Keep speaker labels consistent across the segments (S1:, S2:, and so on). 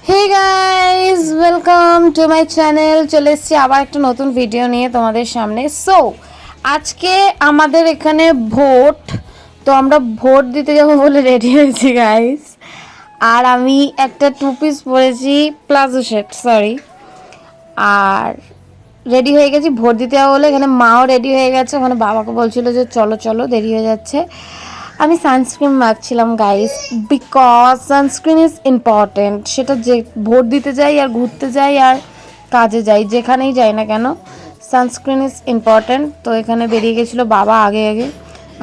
S1: Hey guys, welcome to my channel. চলে এসেছি আবার একটা নতুন ভিডিও নিয়ে তোমাদের সামনে। সো আজকে আমাদের এখানে ভোট, তো আমরা ভোট দিতে যাবো বলে রেডি হয়েছি গাইস। আর আমি একটা টু পিস পরেছি, প্লাজো সেট, সরি। আর রেডি হয়ে গেছি ভোট দিতে যাবো বলে। এখানে মাও রেডি হয়ে গেছে, ওখানে বাবাকে বলছিল যে চলো চলো, দেরি হয়ে যাচ্ছে। আমি সানস্ক্রিন মাখছিলাম guys, because sunscreen is important. সেটা যে ভোট দিতে যাই আর ঘুরতে যাই আর কাজে যাই, যেখানেই যাই না কেন সানস্ক্রিন ইজ ইম্পর্টেন্ট। তো এখানে বেরিয়ে গেছিলো বাবা আগে আগে,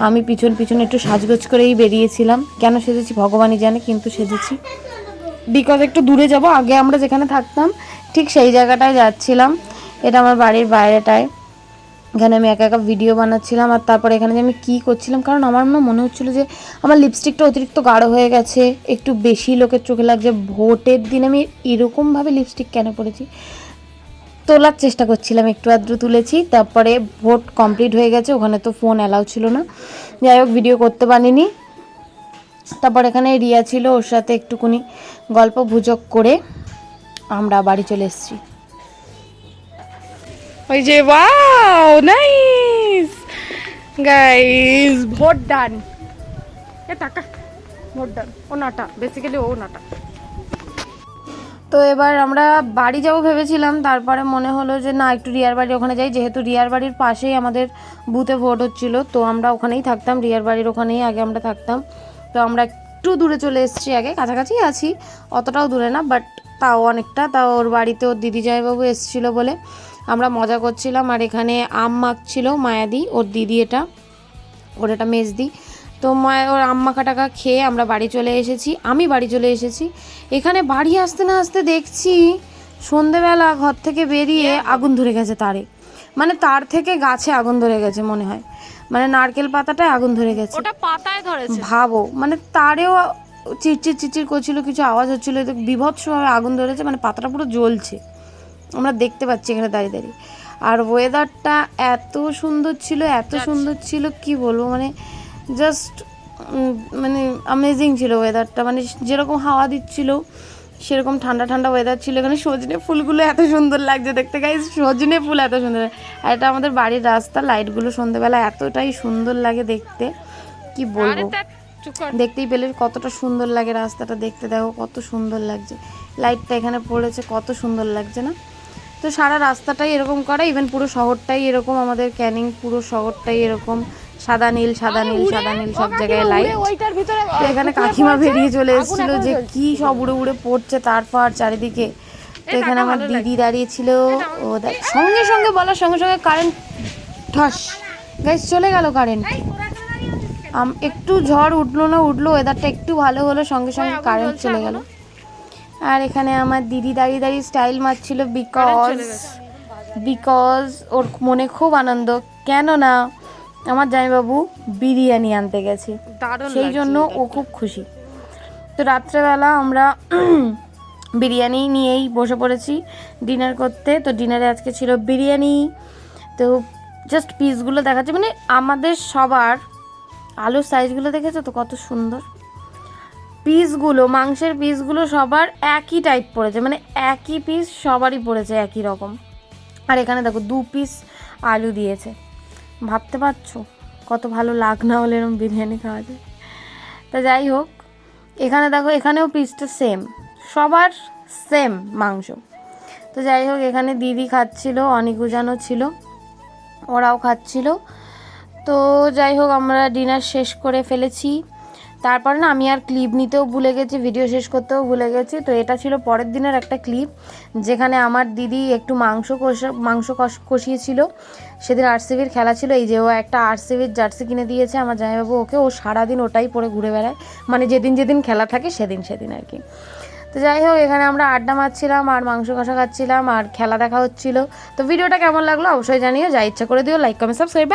S1: আমি পিছন পিছনে একটু সাজগোজ করেই বেরিয়েছিলাম। কেন সেজেছি ভগবানই জানে, কিন্তু সেজেছি বিকজ একটু দূরে যাব। আগে আমরা যেখানে থাকতাম ঠিক সেই জায়গাটায় যাচ্ছিলাম। এটা আমার বাড়ির বাইরেটায়। এখানে আমি একা একা ভিডিও বানাচ্ছিলাম। আর তারপরে এখানে যে আমি কী করছিলাম, কারণ আমার না মনে হচ্ছিলো যে আমার লিপস্টিকটা অতিরিক্ত গাঢ় হয়ে গেছে, একটু বেশি লোকের চোখে লাগছে। ভোটের দিন আমি এরকমভাবে লিপস্টিক কেন পরেছি, তোলার চেষ্টা করছিলাম, একটু আধটু তুলেছি। তারপরে ভোট কমপ্লিট হয়ে গেছে, ওখানে তো ফোন অ্যালাউ ছিল না, যাই হোক ভিডিও করতে পারিনি। তারপর এখানে রিয়া ছিল, ওর সাথে একটুকুনি গল্প গুজব করে আমরা বাড়ি চলে এসেছি। ওই যে ওয়াও নাইস গাইস, ভোট ডান। এ টাকা ভোট ডান, ও নাটা, বেসিক্যালি ও নাটা। তো এবার আমরা বাড়ি যাবো ভেবেছিলাম, তারপরে মনে হলো যে না, একটু রিয়ার বাড়ির ওখানে যাই, যেহেতু রিয়ার বাড়ির পাশেই আমাদের বুথে ভোট হচ্ছিলো। তো আমরা ওখানেই থাকতাম, রিয়ার বাড়ির ওখানেই আগে আমরা থাকতাম। তো আমরা একটু দূরে চলে এসেছি, আগে কাছাকাছি আছি, অতটাও দূরে না, বাট তাও অনেকটা। তাও ওর বাড়িতে ওর দিদি জামাইবাবু এসেছিলো বলে আমরা মজা করছিলাম। আর এখানে আম মাখছিল মায়াদি, ওর দিদি, ওর এটা মেজদি। তো ওর আম্মা কাটাকা খেয়ে আমরা বাড়ি চলে এসেছি, আমি বাড়ি চলে এসেছি। এখানে বাড়ি আসতে না আসতে দেখছি সন্ধেবেলা ঘর থেকে বেরিয়ে আগুন ধরে গেছে তারে, মানে তার থেকে গাছে আগুন ধরে গেছে মনে হয়, মানে নারকেল পাতাটায় আগুন ধরে গেছে, ওটা পাতায় ধরেছে ভাবো। মানে তারেও চিরচির চিরচির করছিল, কিছু আওয়াজ হচ্ছিলো, বিভৎসভাবে আগুন ধরেছে, মানে পাতাটা পুরো জ্বলছে, আমরা দেখতে পাচ্ছি এখানে দাঁড়িয়ে দাঁড়িয়ে। আর ওয়েদারটা এত সুন্দর ছিল, এত সুন্দর ছিল কি বলবো, মানে জাস্ট মানে অ্যামেজিং ছিল ওয়েদারটা। মানে যেরকম হাওয়া দিচ্ছিল সেরকম ঠান্ডা ঠান্ডা ওয়েদার ছিল। এখানে সজনে ফুলগুলো এত সুন্দর লাগছে দেখতে গাইস, সজনে ফুল এত সুন্দর। আর এটা আমাদের বাড়ির রাস্তা, লাইটগুলো সন্ধ্যেবেলা এতটাই সুন্দর লাগে দেখতে, কি বলবো, দেখতেই পেলে কতটা সুন্দর লাগে রাস্তাটা দেখতে। দেখো কত সুন্দর লাগছে, লাইটটা এখানে পড়েছে, কত সুন্দর লাগছে না। তো সারা রাস্তাটাই এরকম করা, ইভেন পুরো শহরটাই এরকম, আমাদের ক্যানিং পুরো শহরটাই এরকম সাদা নীল সাদা নীল সাদা নীল, সব জায়গায় লাইট। তো এখানে কাকিমা বেরিয়ে চলে এসেছিল যে কি সব উড়ে উড়ে পড়ছে তারপর চারিদিকে। তো এখানে আমার দিদি দাঁড়িয়েছিল, ও সঙ্গে সঙ্গে বলার সঙ্গে সঙ্গে কারেন্ট ঠাস গাইস চলে গেল কারেন্ট। একটু ঝড় উঠলো না উঠলো, ওয়েদারটা একটু ভালো হলো, সঙ্গে সঙ্গে কারেন্ট চলে গেল। আর এখানে আমার দিদি দাঁড়িয়ে দাঁড়িয়ে স্টাইল মারছিল, বিকজ ওর মনে খুব আনন্দ, কেননা আমার জামাইবাবু বিরিয়ানি আনতে গেছে, সেই জন্য ও খুব খুশি। তো রাত্রেবেলা আমরা বিরিয়ানি নিয়েই বসে পড়েছি ডিনার করতে। তো ডিনারে আজকে ছিল বিরিয়ানি। তো জাস্ট পিসগুলো দেখাচ্ছে, মানে আমাদের সবার আলুর সাইজগুলো দেখেছো তো কত সুন্দর, পিসগুলো মাংসের পিসগুলো সবার একই টাইপ পড়েছে, মানে একই পিস সবারই পড়েছে একই রকম। আর এখানে দেখো 2 পিস আলু দিয়েছে, ভাবতে পারছো কত ভালো লাগ না হলে এরকম বিরিয়ানি খাওয়া যায়। তা যাই হোক, এখানে দেখো এখানেও পিসটা সেম, সবার সেম মাংস। তো যাই হোক, এখানে দিদি খাচ্ছিল, অনিকুজানও ছিল, ওরাও খাচ্ছিল। তো যাই হোক, আমরা ডিনার শেষ করে ফেলেছি। তারপর না আমি আর ক্লিপ নিতেও ভুলে গেছি, ভিডিও শেষ করতেও ভুলে গেছি। তো এটা ছিল পরের দিনের একটা ক্লিপ, যেখানে আমার দিদি একটু মাংস কষিয়েছিল। সেদিন আরসিবির খেলা ছিল, এই যে ও একটা আরসিবির জার্সি কিনে দিয়েছে আমার জামাইবাবু ওকে, ও সারাদিন ওটাই পরে ঘুরে বেড়ায়, মানে যেদিন যেদিন খেলা থাকে সেদিন সেদিন আর কি। তো যাই হোক, এখানে আমরা আড্ডা মারছিলাম আর মাংস কষা খাচ্ছিলাম আর খেলা দেখা হচ্ছিল। তো ভিডিওটা কেমন লাগলো অবশ্যই জানিও, যা ইচ্ছা করে দিও, লাইক কমেন্ট সাবস্ক্রাইব।